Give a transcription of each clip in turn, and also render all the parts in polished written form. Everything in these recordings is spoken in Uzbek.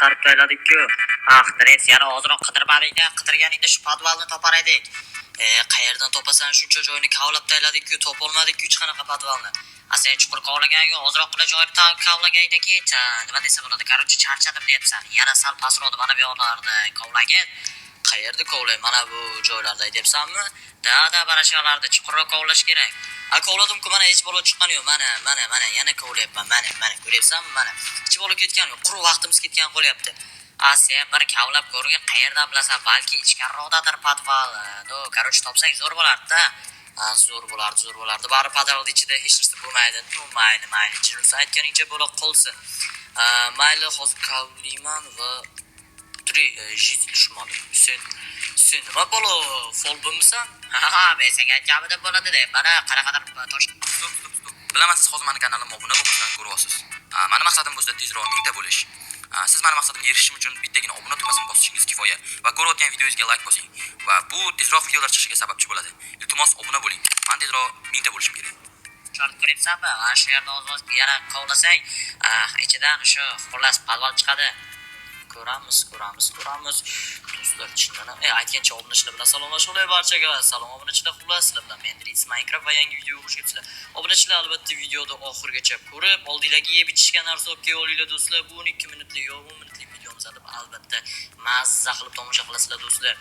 chiqarib tayladik-ku. Dres, yana ozroq qidirmadingda, qidirganingda shu podvalni topar edik. Qayerdan topasan shuncha joyni kavlab tayladik-ku, topolmadik-ku hech qanaqa podvalni. Sen chuqur kovlagan-ku, ozroqgina joyni kavlagandaki, nima desa bo'ladi, короче, charchadim deyapsan. Yana sal pastroq mana bu yoqlarda kovlagan. Qayerda kovlay? Mana bu joylarda deyapsanmi? Da barashaqlarda chuqurroq kovlash kerak. Kovladim-ku, mana hech bola chiqqani yo'q. Mana yana kovlayapman. Mana ko'ryapsanmi? Mana. Hech bola ketgan yo'q. Quruq vaqtimiz ketgan qo'lyapti. Sen bir kavlab ko'rgin, qayerdan bilasan? Balki ichkariroqdadir podval. Короче, topsang zo'r bo'lardi-da. Zo'r bo'lardi. Bari podvalning ichida hech narsa bo'lmaydi. Mayli. Jirsa aytganingcha bo'la qolsin. Mayli, hozir kavlayman va jit tushmadi. Sen nima bo'lo? Folbimisan? Men senga aytganimda bo'ladi-da. Mana qaraqadar tosh. Stop. Bilaman, siz hozir meni kanalimga obuna bo'lmasdan ko'ryapsiz. Meni maqsadim bo'lsa tezroq 1000 ta bo'lish. Siz meni maqsadimga erishishim uchun bittagina obuna tugmasini bosishingiz kifoya va ko'rayotgan videoyingizga like bosing va bu tezroq videolar chiqishiga sababchi bo'ladi. Iltimos obuna bo'ling. Men tezroq 1000 ta bo'lishim kerak. Chorib ko'ryapsanmi? Mana shu yerda oz yana kovlasang, ichidan shu xullas podval chiqadi. Ko'ramiz. Do'stlar, chindan aytgancha obunachilar bilan salomlashib barchaga. Salom obunachilar, xullas sizlar bilan men Dris Minecraft va yangi video qo'shib sizlar. Obunachilar albatta videoni oxirigacha ko'rib, oldinglarga yeb ichishgan narsa olib kelinglar do'stlar. Bu 12 minutlik yo 10 minutlik videomiz deb albatta mazza qilib tomosha qilasizlar do'stlar.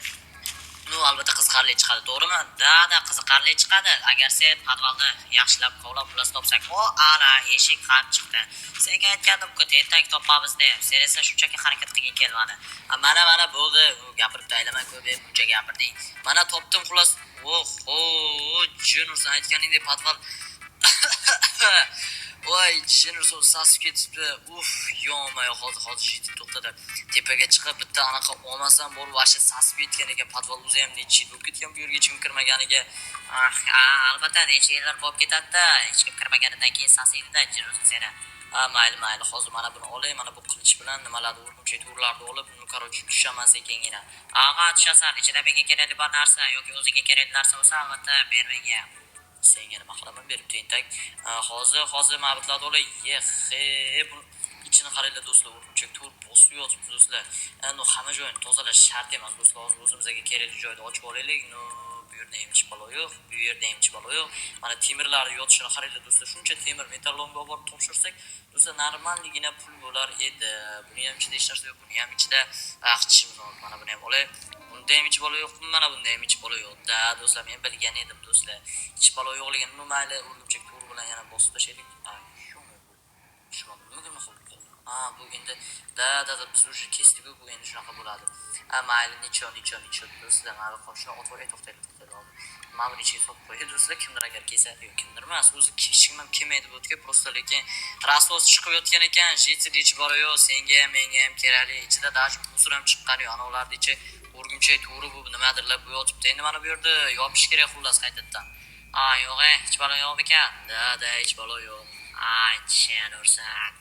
Albatta qiziqarli chiqadi, to'g'rimi? Da qiziqarli chiqadi. Agar sen podvalni yaxshilab kovlab pullas topsang, ana eshik ham chiqdi. Senga aytgandim-ku, tentak topamiz deb. Sen esa shunchaki harakat qilgin kelmadi. Mana bo'ldi. Gapirib taylaman, ko'p buncha gapirding. Mana topdim xullas. Junior, sen aytganingdek podval. Voy, Junior sasib ketibdi. Yomay, hozir yetib to'xtadi. Tepaga chiqib bitta anaqa olmasam bo'lib, vashi sasib ketgan ekan. Podval o'zi ham nechchi bo'lib ketgan, bu yerga hech kim kirmaganiga. Albatta nechchilar bo'lib ketadi-da. Hech kim kirmaganidan keyin sasiydi-da Junior seni. Mayli, hozir mana buni olay, mana bu qilich bilan nimalarni urg'uncha turlarni olib, короче, tushaman sekingina. Tushasan, ichida menga kerakli bir narsa yoki o'ziga kerakli narsa bo'lsa, albatta ber menga. Senga nima qilaman berib tentak. Hozir mabitlarni olay. Buni ichini qaranglar do'stlar, urg'uncha tur bosib yotibdi do'stlar. Hamma joyini tozalash shart emas do'stlar. Hozir o'zimizga kerakli joyda ochib olaylik. Bu yerda hech balo yo'q. Mana temirlarni yotishini qaranglar do'stlar. Shuncha temir metallonga olib topshirsak, do'stlar normalligina pul bo'lar edi. Buni ham ichida hech narsa yo'q. Buni ham ichida tishimiz bor. Mana buni ham olay. Bunda ham hech balo yo'q, mana bunda ham hech balo yo'q. Do'stlar, men bilgan edim do'stlar. Hech balo yo'qligini mayli urg'unchak tur bilan yana bosib tashlaylik. Bu endi biz уже kesdik, bu endi shunaqa bo'ladi. Mayli, necha do'stlar, mana qo'shni o'tvoray to'xtaydi. Mana buni ichiga solib qo'ydi do'stlar, kimdir agar kelsa yo'q, kimdir emas, o'zi hech kim ham kelmaydi bu yerga, просто lekin rasos chiqib yotgan ekan, hech balo yo'q, senga ham menga ham kerakli, ichida даже musor ham chiqqan yo'q, anolarni ichi o'rgimchak turi bu nimadirlar bu yotibdi. Endi mana bu yerda yopish kerak xullas qaytadan. Yo'q, hech balo yo'q ekan. Hech balo yo'q. Chenursan.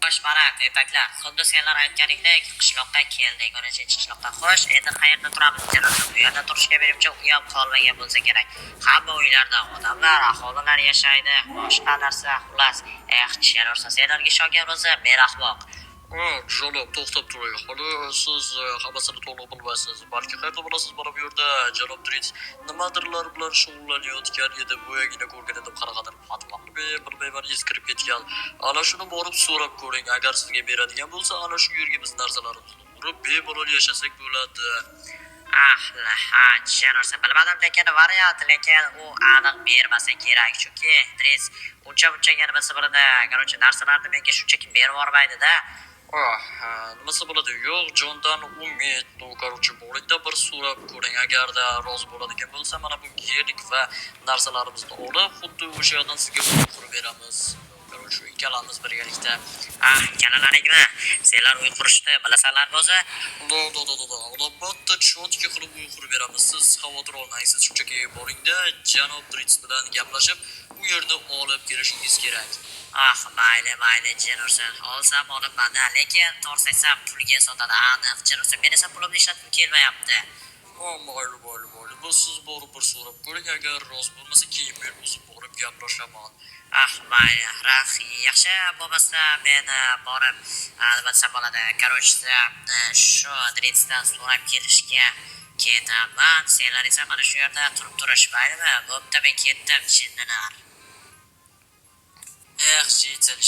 Xo'sh, mana tentaklar, xuddi senlar aytganingdek qishloqqa keldik. O'rnacha qishloqqa. Xo'sh, endi qayerda turamiz? Bu yerda turishga menimcha uyam qolmagan bo'lsa kerak. Hamma uylarda odamlar, aholilar yashaydi. Boshqa narsa xullas. Chenursan, senlarga ishongan bo'lsa, berahmoq. Janob, to'xtab turing. Hali siz hammasini to'liq bilmaysiz. Balki qayerda bilasiz, mana bu yerda janob Dris nimadirlar bilan shug'ullanayotgan edi. Bo'yagina ko'rgan edim, qaraqadir podvalni bilmayman, eskirib ketgan. Ana shuni borib so'rab ko'ring. Agar sizga beradigan bo'lsa, ana shu yerga biz narsalarimizni urib bemalol yashasak bo'ladi. Chenursan, bilmadim, lekin variant, lekin u aniq bermasa kerak, chunki Dris uncha bo'lsa bo'ladi. Короче, narsalarni menga shunchaki berib yormaydi-da. Nimasi bo'ladi? Yo'q, jondan umid. Короче, boringda bir so'rab ko'ring. Agarda rozi bo'ladigan bo'lsa, mana bu yerlik va narsalarimizni olib, xuddi o'sha yerdan sizga qurib beramiz. Короче, ikkalamiz birgalikda. Ikkalalaringmi? Senlar uy qurishni bilasanlarmi o'zi? Albatta, chotga qilib uy qurib beramiz. Siz xavotir olmaysiz. Shunchaki boringda janob Dris bilan gaplashib, u yerni olib kelishingiz kerak. Mayli, Juniorsan. Olsam olaman-da, lekin to'g'risi aytsam pulga sotadi. Juniorsan, men esa pulimni ishlatib kelmayapti. Mayli. Biz siz borib bir so'rab ko'ring, agar rost bo'lmasa keyin men o'zim borib gaplashaman. Mayli, yaxshi bo'lmasa men borib albatta bo'ladi. Короче, shu adresdan so'rab kelishga ketaman. Senlar esa mana shu yerda turib turish, maylimi? Bo'pti, men ketdim, jinnilar.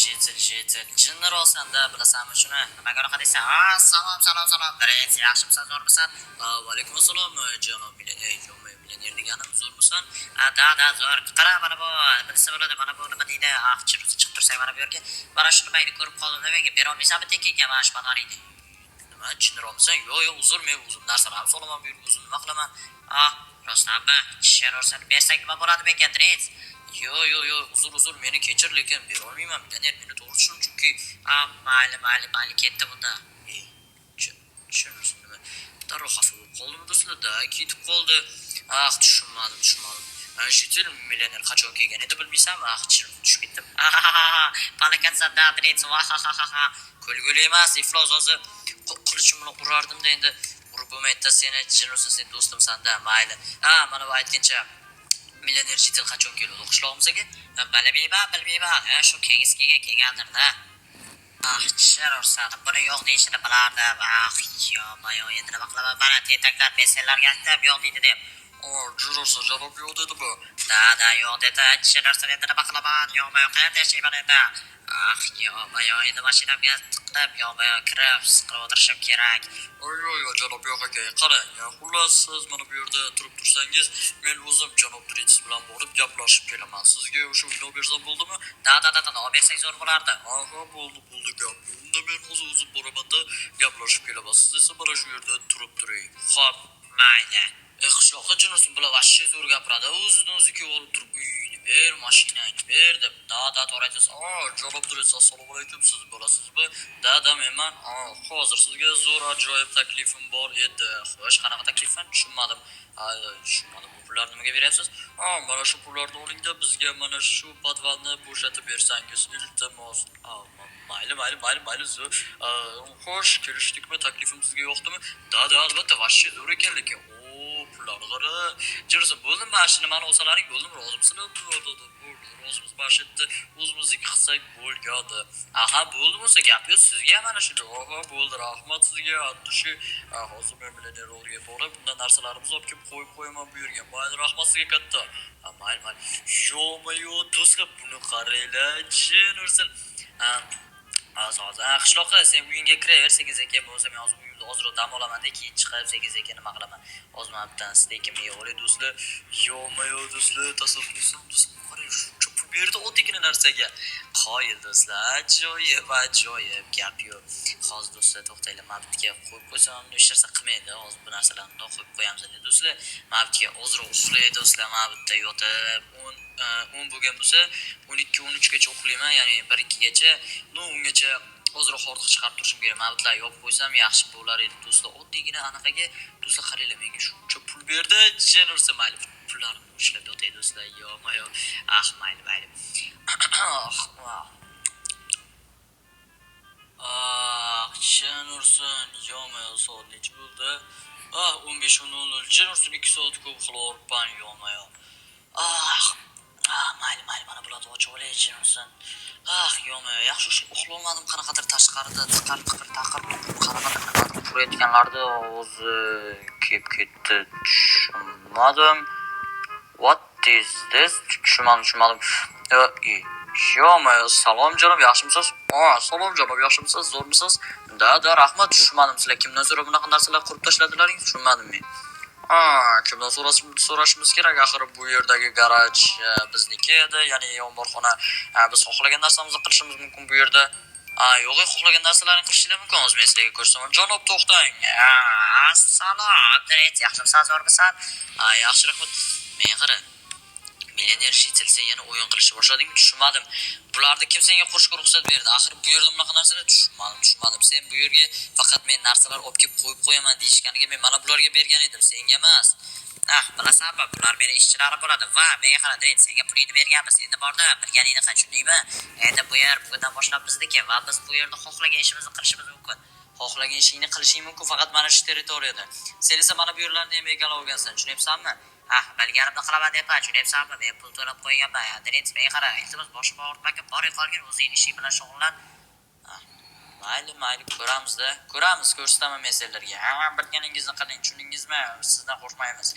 Shetil. Jinlar olsanda bilasanmi shuni? Nimaga unaqa deysan? Salom. Birinchi yaxshimisan, zo'rmisan? Va alaykum assalom, janob millioner deganim zo'rmisan? Da, zo'r. Qara, mana bu bilsa bo'ladi, mana bu nima deydi? Chiqib tursang mana bu yerga. Mana shu nimayni ko'rib qoldim, menga bera olmaysanmi tekinga mana shu panoringni? Nima, jinlar olmisan? Yo'q, uzr, men o'zim narsalarni solaman bu yerga, o'zim nima qilaman? Rostdanmi? Sherorsan bersang nima bo'ladi menga, Dret? Yo'q, uzr, meni kechir, lekin bera olmayman, millioner, meni to'g'ri tushun, chunki mayli, ketdi bunda. Tushunursiz nima? Darrov xafa bo'lib qoldim do'stlar-da, ketib qoldi. Tushunmadim. Shetil millioner qachon kelgan edi bilmaysanmi? Tushib ketdim. Palakatsan-da, Dret, kulguli emas, iflos hozir qilichim bilan urardim-da, endi urib bo'lmaydi-da, seni jinursa, sen do'stimsan-da, mayli. Mana bu aytgancha millioner Shetil qachon keladi qishlog'imizga? Bilmayman. Shu kengisga kelgandir-da. Sherorsan, buni yo'q deyishini bilardim. Endi nima qilaman? Mana tentaklar besenlarga aytib yo'q deydi deb. Jirursa, janob yo'q dedimi? Da, yo'q dedi. Sherorsan, endi nima qilaman? Yo'q, qayerda yashayman endi? Endi mashinamga tiqib, kirib, siqib o'tirishim kerak. Yo'q, janob yo'q aka, qarang. Xullas, siz mana bu yerda turib tursangiz, men o'zim janob Dret bilan borib gaplashib kelaman. Sizga o'sha uyni olib bersam bo'ldimi? Da, olib bersang zo'r bo'lardi. Bo'ldi gap. Unda men o'zim boraman-da, gaplashib kelaman. Siz esa mana shu yerda turib turing. Xo'p, mayli. Qishloqqa jinursin bular vashshe zo'r gapiradi. O'zidan-o'ziga olib turib uyni ber, mashinangni ber deb. Da, to'g'ri aytasiz. Janob Dret, assalomu alaykum, siz bo'lasizmi? Da, menman. Hozir sizga zo'r ajoyib taklifim bor edi. Xo'sh, qanaqa taklifni tushunmadim. Bu pullarni nimaga beryapsiz? Mana shu pullarni oling-da, bizga mana shu podvalni bo'shatib bersangiz, iltimos. Mayli, zo'r. Xo'sh, kelishdikmi? Taklifim sizga yoqdimi? Da, albatta, vashshe zo'r ekan, lekin pullarni qara. Jirsa, bo'ldim, mashina mani olsalaring bo'ldim, rozimisizlar? Rozimiz mashitni o'zimizniki qilsak bo'lgandi. Bo'ldi bo'lsa gap yo'q, sizga mana shu. Bo'ldi, rahmat sizga. Attushi, hozir men millioner o'g'liga borib, bundan narsalarimizni olib kelib qo'yib qo'yaman bu yerga. Mayli, rahmat sizga katta. Mayli. Yo'q, do'stlar, buni qaranglar, jin ursin. Qishloqqa sen uyingga kiraver, sekin bo'lsa men hozir uyimda ozroq dam olaman-da, keyin chiqib sekin nima qilaman. Hozir men bitta steykimni yeb olay do'stlar. Yo'q do'stlar, tasavvur qilsam, qarang, shuncha pul berdi oddiygina narsaga. Qoyil do'stlar, ajoyib gap yo'q. Hozir do'stlar to'xtanglar, men bitga qo'yib qo'ysam, hech narsa qilmaydi. Hozir bu narsalarni qo'yib qo'yamiz do'stlar. Men bitga ozroq uxlay do'stlar, men bitta yotib 10 bo'lgan bo'lsa 12-13 gacha uxlayman, ya'ni 1-2 gacha, ungacha ozroq hordiq chiqarib turishim kerak. Men bitlar yopib qo'ysam yaxshi bo'lar edi do'stlar. Oddiygina anaqaga do'stlar qaranglar, menga shuncha pul berdi, jin ursa, mayli pullarimni ushlab yotay do'stlar. Yo'q. Mayli. Jin ursin, yo'q, soat necha bo'ldi? 15:00. Jin ursin, 2 soat ko'p xilorpan, yo'q. Mayli, mana bularni ochib olay, jin ursin. Yo'q, yaxshi uxlolmadim, qanaqadir tashqarida tiqir qanaqadir nimadir qurayotganlarni o'zi kelib ketdi. Tushunmadim. What is this? Tushunmadim. Yo'q, salom janob, yaxshimisiz? Salom janob, yaxshimisiz? Zo'rmisiz? Da, rahmat, tushunmadim. Sizlar kimdan so'rab bunaqa narsalar qurib tashladilaring? Tushunmadim men. Kimdan so'rashimiz kerak? Axir bu yerdagi garaj bizniki edi, ya'ni omborxona. Biz xohlagan narsamizni qilishimiz mumkin bu yerda. Yo'q, xohlagan narsalarni qilishingiz mumkin. O'zim sizlarga ko'rsataman. Janob, to'xtang. Assalom, Dret, yaxshimisan, zo'rmisan? Yaxshi, rahmat. Men qara. Millioner Shetil, sen yana o'yin qilishni boshladingmi? Tushunmadim. Bularni kim senga qurishga ruxsat berdi? Axir bu yerda bunaqa narsalar tushunmadim. Sen bu yerga faqat men narsalar olib kelib qo'yib qo'yaman deyishganiga men mana bularga bergan edim, senga emas. Bilasanmi, bular meni ishchilari bo'ladi va menga qara, Dret, senga pulingni berganmiz. Endi borda birganingni qanchaymi? Endi bu yer bugundan boshlab bizniki va biz bu yerda xohlagan ishimizni qilishimiz mumkin. xohlagan ishingni qilishing mumkin faqat mana shu territoriyada. Sen esa mana bu yerlarni ham egallab olgansan, tushunyapsanmi? Bilganimni qilaman deyapman, tushunyapsanmi? Men pul to'lab qo'yganman. Adres menga qara, iltimos boshimni og'ritmagin, boring qolgin, o'zing ishing bilan shug'ullan. Mayli, ko'ramiz-da. Ko'rsataman men sizlarga. Bilganingizni qiling, tushundingizmi? Sizdan qo'rqmaymiz.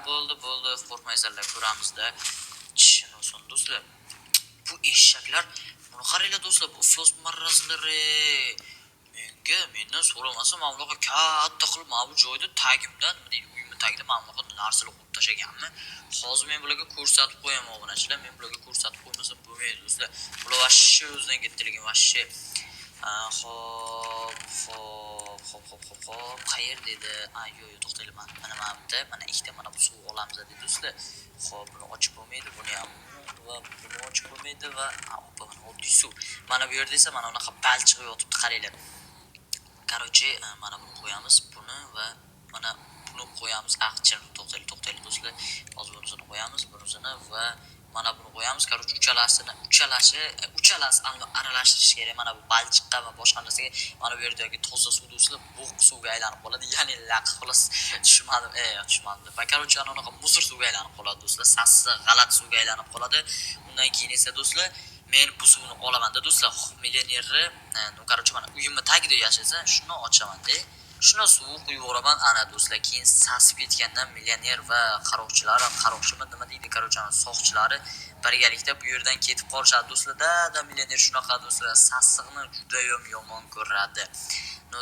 Bo'ldi, qo'rqmaysizlar, ko'ramiz-da. Tushunsin do'stlar. Bu eshaklar, buni qaranglar do'stlar, bu iflos marrazlari. Mendan so'ramasa, men bunaqa katta qilib mana bu joyda tagimdan, nima deydi, uyimni tagida mana bunaqa narsalar qo'yib tashaganmi? Hozir men bularga ko'rsatib qo'yaman, obunachilar. Men bularga ko'rsatib qo'ymasam bo'lmaydi do'stlar. Bular vashshi o'zidan ketdiligim, vashshi. Xo'p. Qayer dedi? Yo'q, to'xtaylik, mana bu mana ikkita mana bu suv olamiz dedi do'stlar. Xo'p, buni ochib bo'lmaydi, buni ham va buni ochib bo'lmaydi va mana oddiy suv. Mana bu yerda esa mana unaqa balchiq yotibdi, qaranglar. Короче, mana buni qo'yamiz, buni va mana buni qo'yamiz. To'xtaylik do'stlar. Hozir bunisini qo'yamiz, bunisini va mana buni qo'yamiz. Короче, uchalasi aralashtirish kerak. Mana bu balchiqqa va boshqa narsaga mana bu yerdagi toza suv do'stlar bo'q suvga aylanib qoladi. Ya'ni laq xolos tushunmadim. Va короче, anaqa musor suvga aylanib qoladi do'stlar. Sassiq, g'alat suvga aylanib qoladi. Undan keyin esa do'stlar, men bu suvni olaman-da do'stlar. Millionerni, короче, mana uyimni tagida yashasa, shuni ochaman-da. Shuni suv quyib yuboraman, ana do'stlar. Keyin sasib ketgandan millioner va qaroqchimi nima deydi, короче, soqchilari birgalikda bu yerdan ketib qolishadi do'stlar. Millioner shunaqa do'stlar, sassiqni juda yomon ko'radi.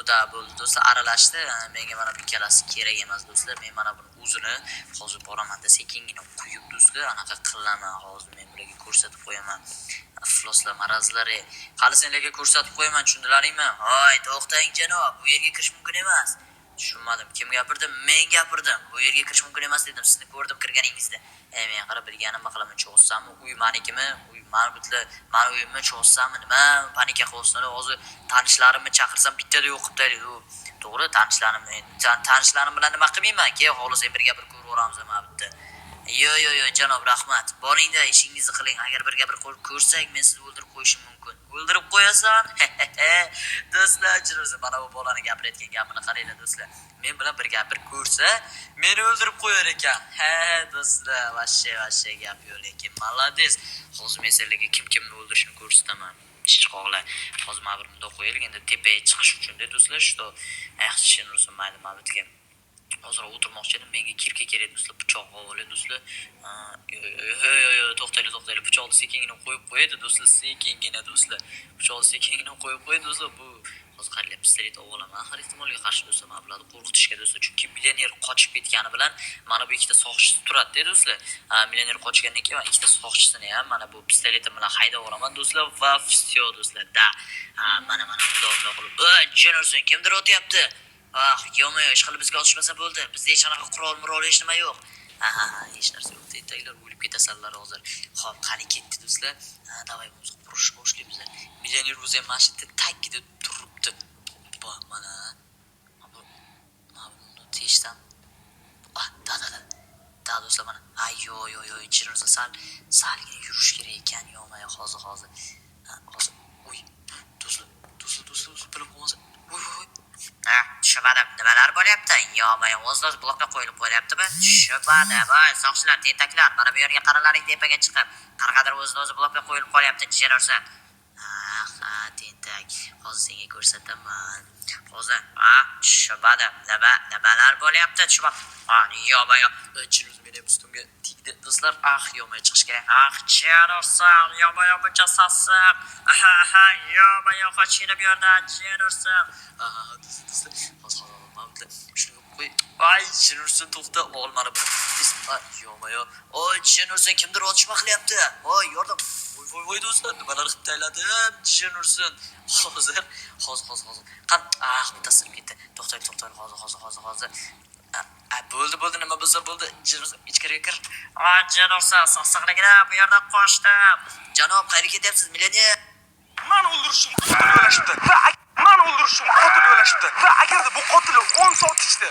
Da bo'ldi do'stlar, aralashdi. Menga mana bu ikkalasi kerak emas do'stlar. Men mana buni o'zini hozir boraman-da, sekingina quyib do'stlar, anaqa qilaman. Hozir men bularga ko'rsatib qo'yaman. Ifloslar marazlari. Hali senlarga ko'rsatib qo'yaman, tushundilaringmi? Hoy, to'xtang janob, bu yerga kirish mumkin emas. Tushunmadim. Kim gapirdi? Men gapirdim. Bu yerga kirish mumkin emas dedim. Sizni ko'rdim kirganingizda. Men qarab bilganimni qilaman, cho'g'sammi? Uy menikimi? Uy mani uyimmi, cho'g'sammi? Nima panika qilyapsizlar? Hozir tanishlarimni chaqirsam bittada yo'q qilib taylaydi. To'g'ri, tanishlarim bilan nima qilmayman-ki? Xohlasangiz birga bir ko'rib o'ramiz mana bitta. Yo'q, janob, rahmat. Boringda, ishingizni qiling. Agar birga bir ko'rsak, men sizni o'ldirib qo'yishim mumkin. O'ldirib qo'yasan? Do'stlar, chiroyli mana bu bolani gapirayotgan gapini qaranglar do'stlar. Men bilan birga bir ko'rsa, meni o'ldirib qo'yar ekan. Do'stlar, vashshe gap yo'q lekin. Malades. Hozir men sizlarga kimni o'ldirishini ko'rsataman. Chiqoqlar. Hozir mana bir bundoq qo'yaylik, endi tepaga chiqish uchun-da do'stlar, shu yaxshi mayli mana bitgan. Hozir o'tirmoqchi edim, menga kirka kerak do'stlar, pichoq olib do'stlar. To'xtaylik, pichoqni sekingina qo'yib qo'yadi do'stlar, sekingina do'stlar. Pichoqni sekingina qo'yib qo'yadi do'stlar. Bu hozir qaranglar, pistolet olaman. Har ehtimolga qarshi do'stlar, men bularni qo'rqitishga do'stlar, chunki millioner qochib ketgani bilan mana bu ikkita soqchisi turadi-da do'stlar. Millioner qochgandan keyin ikkita soqchisini ham mana bu pistoletim bilan haydab olaman do'stlar va всё do'stlar. Mana bundoq qilib. Jennerson kimdir o'tyapti? Yo'q, ishqilib bizga otishmasa bo'ldi. Bizda hech qanaqa qurol hech nima yo'q. Hech narsa yo'q. Deytaylar, o'lib ketasanlar hozir. Xo'p, qani ketdi do'stlar. Davay biz qurishni boshlaymiz. Millioner o'zi ham mana shu yerda tagida turibdi. Mana buni teshsam. Da do'stlar mana. Yo'q, ichirsa salgina yurish kerak ekan. Yo'q, hozir. Uy, do'stlar, bilib qolmasa. Uy. Tushunmadim, nimalar bo'lyapti? O'z blokka qo'yilib qo'yaptimi? Tushunmadim. Voy, soqchilar, tentaklar, mana bu yerga qaralaring, tepaga chiqib. Qanaqadir o'z blokka qo'yilib qo'yapti, Jennerson. Tentak. Hozir senga ko'rsataman. Hozir, tushunmadim. Nimalar bo'lyapti? Tushunmadim. Yo'q, Jennerson ustimga tegdi. Do'stlar, yo'q, chiqish kerak. Jennerson, buncha sassiq. Yo'q, qochinglar bu yerdan, Jennerson. Hozir shunga qo'y. Jennerson to'xta, ol mana bu. Yo'q. Jennerson kimdir otishma qilyapti. Yordam. Voy do'stlar, nimalar qilib tayladim, Jennerson. Hozir. Qan, bittasi ketdi. To'xtang, hozir. Bo'ldi, nima bo'lsa bo'ldi. Jennerson ichkariga kir. Jennerson, sassiqligida bu yerdan qochdim. Janob, qayerga ketyapsiz, millioner? Men o'ldirishim qotil yo'lashibdi. Va agarda bu qotil 10 soat ichida